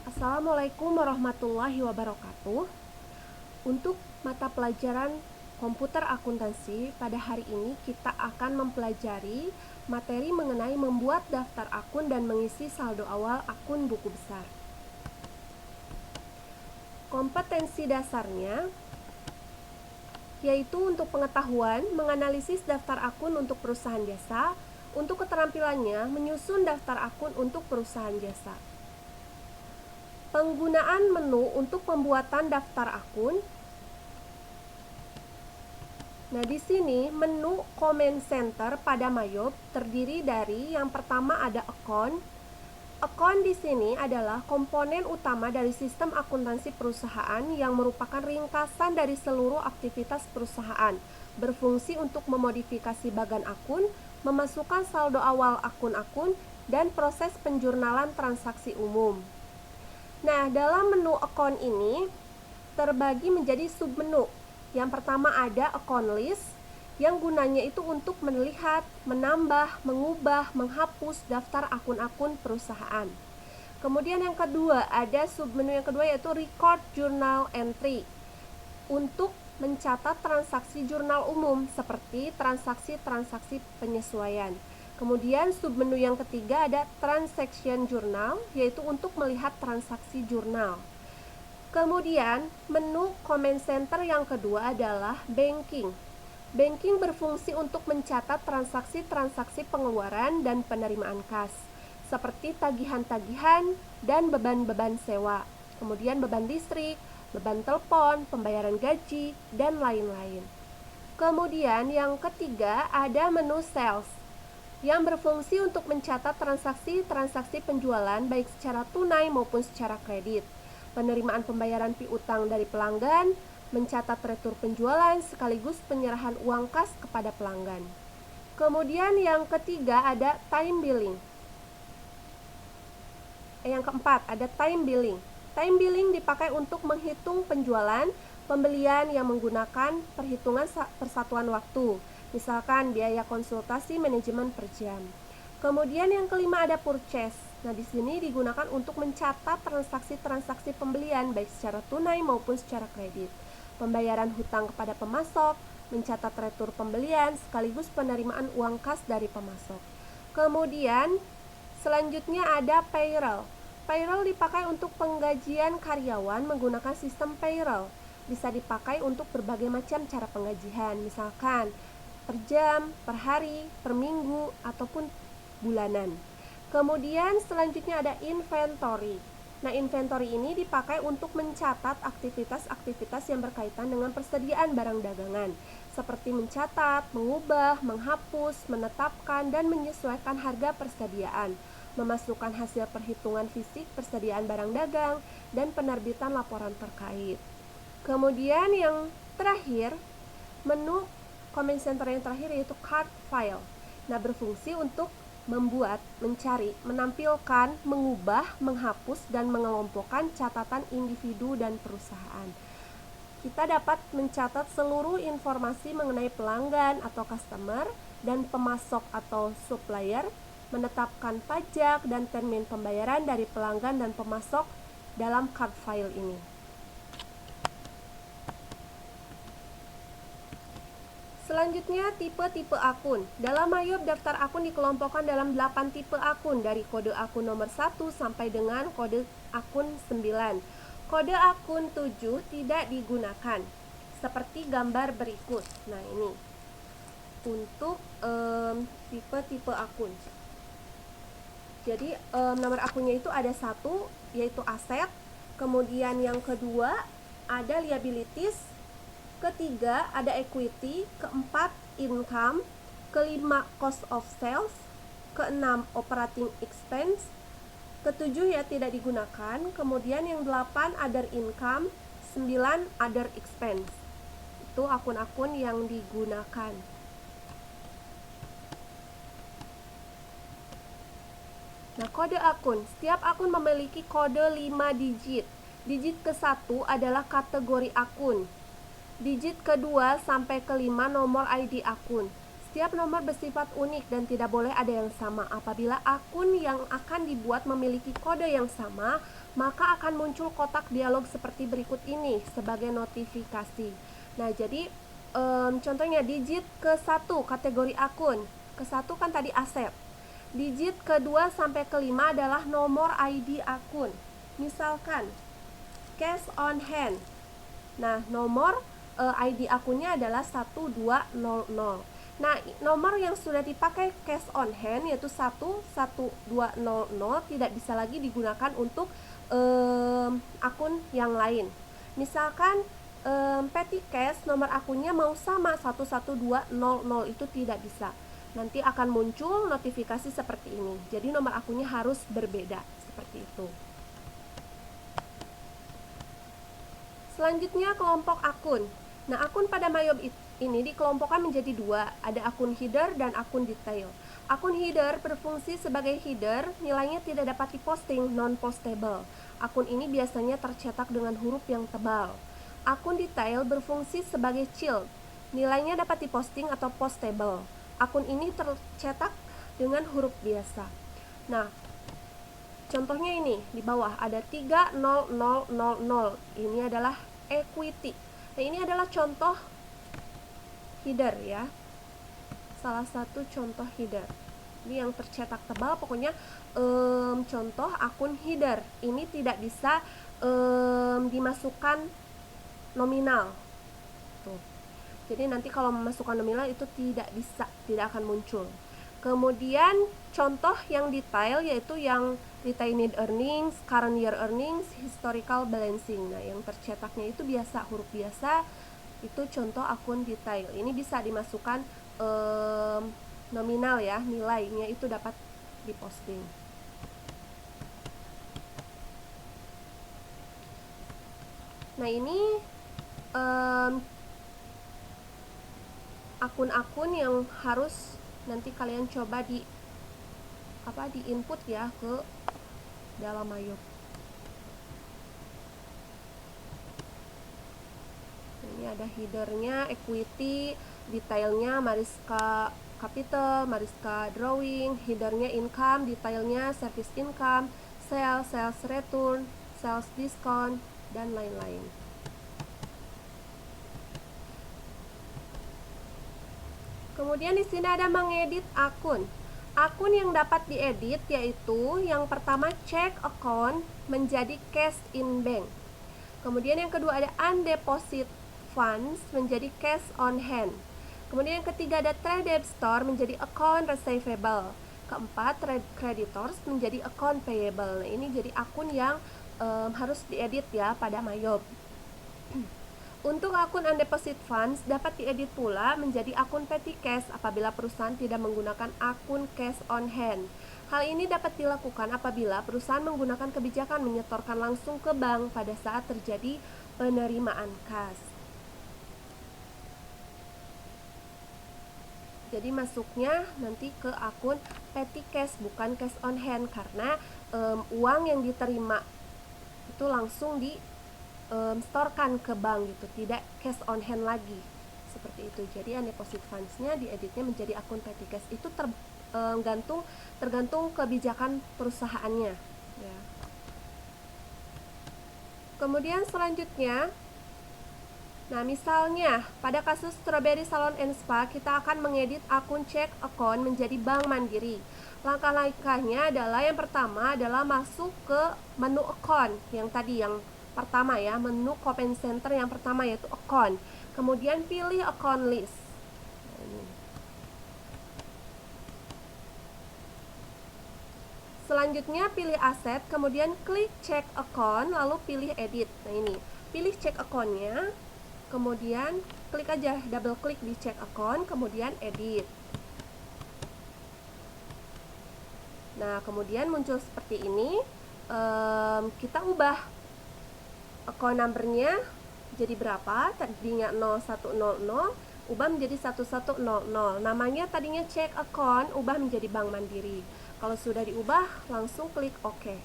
Assalamualaikum warahmatullahi wabarakatuh. Untuk mata pelajaran komputer akuntansi, pada hari ini kita akan mempelajari materi mengenai membuat daftar akun dan mengisi saldo awal akun buku besar. Kompetensi dasarnya yaitu untuk pengetahuan menganalisis daftar akun untuk perusahaan jasa, untuk keterampilannya menyusun daftar akun untuk perusahaan jasa. Penggunaan menu untuk pembuatan daftar akun. Nah, di sini menu Command Center pada Mayob terdiri dari yang pertama ada Account. Account di sini adalah komponen utama dari sistem akuntansi perusahaan yang merupakan ringkasan dari seluruh aktivitas perusahaan, berfungsi untuk memodifikasi bagan akun, memasukkan saldo awal akun-akun, dan proses penjurnalan transaksi umum. Nah, dalam menu account ini terbagi menjadi submenu. Yang pertama ada account list, yang gunanya itu untuk melihat, menambah, mengubah, menghapus daftar akun-akun perusahaan. Kemudian yang kedua ada submenu yang kedua yaitu record journal entry, untuk mencatat transaksi jurnal umum seperti transaksi-transaksi penyesuaian. Kemudian submenu yang ketiga ada transaction journal, yaitu untuk melihat transaksi jurnal. Kemudian menu command center yang kedua adalah banking. Banking berfungsi untuk mencatat transaksi-transaksi pengeluaran dan penerimaan kas, seperti tagihan-tagihan dan beban-beban sewa, kemudian beban listrik, beban telepon, pembayaran gaji, dan lain-lain. Kemudian yang ketiga ada menu sales, yang berfungsi untuk mencatat transaksi-transaksi penjualan baik secara tunai maupun secara kredit, penerimaan pembayaran piutang dari pelanggan, mencatat retur penjualan sekaligus penyerahan uang kas kepada pelanggan. Kemudian yang ketiga ada time billing. Yang keempat ada time billing. Time billing dipakai untuk menghitung penjualan, pembelian yang menggunakan perhitungan persatuan waktu, misalkan biaya konsultasi manajemen per jam. Kemudian yang kelima ada purchase. Nah, di sini digunakan untuk mencatat transaksi-transaksi pembelian baik secara tunai maupun secara kredit, pembayaran hutang kepada pemasok, mencatat retur pembelian sekaligus penerimaan uang kas dari pemasok. Kemudian selanjutnya ada payroll. Payroll dipakai untuk penggajian karyawan menggunakan sistem payroll. Bisa dipakai untuk berbagai macam cara penggajian, misalkan per jam, per hari, per minggu, ataupun bulanan. Kemudian selanjutnya ada inventory. Nah, inventory ini dipakai untuk mencatat aktivitas-aktivitas yang berkaitan dengan persediaan barang dagangan, seperti mencatat, mengubah, menghapus, menetapkan, dan menyesuaikan harga persediaan, memasukkan hasil perhitungan fisik persediaan barang dagang, dan penerbitan laporan terkait. Kemudian yang terakhir, menu command center yang terakhir yaitu card file. Nah, berfungsi untuk membuat, mencari, menampilkan, mengubah, menghapus, dan mengelompokkan catatan individu dan perusahaan. Kita dapat mencatat seluruh informasi mengenai pelanggan atau customer dan pemasok atau supplier, menetapkan pajak dan termin pembayaran dari pelanggan dan pemasok dalam card file ini. Selanjutnya, tipe-tipe akun. Dalam Mayob, daftar akun dikelompokkan dalam 8 tipe akun, dari kode akun nomor 1 sampai dengan kode akun 9. Kode akun 7 tidak digunakan, seperti gambar berikut. Nah, ini untuk tipe-tipe akun. Jadi, nomor akunnya itu ada 1, yaitu aset. Kemudian yang kedua ada liabilities, ketiga ada equity, keempat income, kelima cost of sales, keenam operating expense, ketujuh ya tidak digunakan, kemudian yang 8 other income, 9 other expense. Itu akun-akun yang digunakan. Nah, kode akun. Setiap akun memiliki kode 5 digit. Digit ke-1 adalah kategori akun. Digit kedua sampai kelima nomor ID akun. Setiap nomor bersifat unik dan tidak boleh ada yang sama. Apabila akun yang akan dibuat memiliki kode yang sama, maka akan muncul kotak dialog seperti berikut ini sebagai notifikasi. Nah, jadi contohnya digit ke-1 kategori akun. Ke-1 kan tadi Asep. Digit ke-2 sampai ke-5 adalah nomor ID akun. Misalkan cash on hand. Nah, nomor ID akunnya adalah 1200. Nah, nomor yang sudah dipakai cash on hand yaitu 11200 tidak bisa lagi digunakan untuk akun yang lain. Misalkan petty cash nomor akunnya mau sama 11200 itu tidak bisa. Nanti akan muncul notifikasi seperti ini. Jadi nomor akunnya harus berbeda seperti itu. Selanjutnya kelompok akun. Nah, akun pada Mayob ini dikelompokkan menjadi dua, ada akun header dan akun detail. Akun header berfungsi sebagai header, nilainya tidak dapat diposting, non-postable. Akun ini biasanya tercetak dengan huruf yang tebal. Akun detail berfungsi sebagai child, nilainya dapat diposting atau postable. Akun ini tercetak dengan huruf biasa. Nah, contohnya ini di bawah ada 30000. Ini adalah equity. Nah, ini adalah contoh header ya. Salah satu contoh header. Ini yang tercetak tebal, pokoknya contoh akun header. Ini tidak bisa dimasukkan nominal. Tuh. Jadi nanti kalau memasukkan nominal itu tidak bisa, tidak akan muncul. Kemudian contoh yang detail yaitu yang retained earnings, current year earnings, historical balancing. Nah, yang tercetaknya itu biasa, huruf biasa, itu contoh akun detail. Ini bisa dimasukkan nominal ya, nilainya itu dapat diposting. Nah, ini akun-akun yang harus nanti kalian coba di input ya ke dalam Mayob. Ini ada headernya, equity, detailnya Mariska Capital, Mariska Drawing, headernya income, detailnya service income, sales return, sales discount, dan lain-lain. Kemudian di sini ada mengedit akun. Akun yang dapat diedit yaitu yang pertama check account menjadi cash in bank. Kemudian yang kedua ada undeposit funds menjadi cash on hand. Kemudian yang ketiga ada trade debtor menjadi account receivable. Keempat trade creditors menjadi account payable. Nah, ini jadi akun yang harus diedit ya pada Mayob. Untuk akun undeposit funds dapat diedit pula menjadi akun petty cash apabila perusahaan tidak menggunakan akun cash on hand. Hal ini dapat dilakukan apabila perusahaan menggunakan kebijakan menyetorkan langsung ke bank pada saat terjadi penerimaan kas. Jadi masuknya nanti ke akun petty cash bukan cash on hand karena uang yang diterima itu langsung di storekan ke bank gitu, tidak cash on hand lagi seperti itu. Jadi undeposit funds-nya dieditnya menjadi akun petty cash. Itu tergantung kebijakan perusahaannya ya. Kemudian selanjutnya, nah misalnya pada kasus Strawberry Salon and Spa kita akan mengedit akun check account menjadi Bank Mandiri. Langkah-langkahnya adalah yang pertama adalah masuk ke menu account yang tadi yang pertama ya, menu comment center yang pertama yaitu account. Kemudian pilih account list. Selanjutnya pilih aset, kemudian klik check account, lalu pilih edit. Nah ini, pilih check accountnya, kemudian klik aja, double klik di check account, kemudian edit. Nah kemudian muncul seperti ini. Kita ubah account numbernya jadi berapa, tadinya 0100 ubah menjadi 1100. Namanya tadinya check account ubah menjadi Bank Mandiri. Kalau sudah diubah langsung klik OK.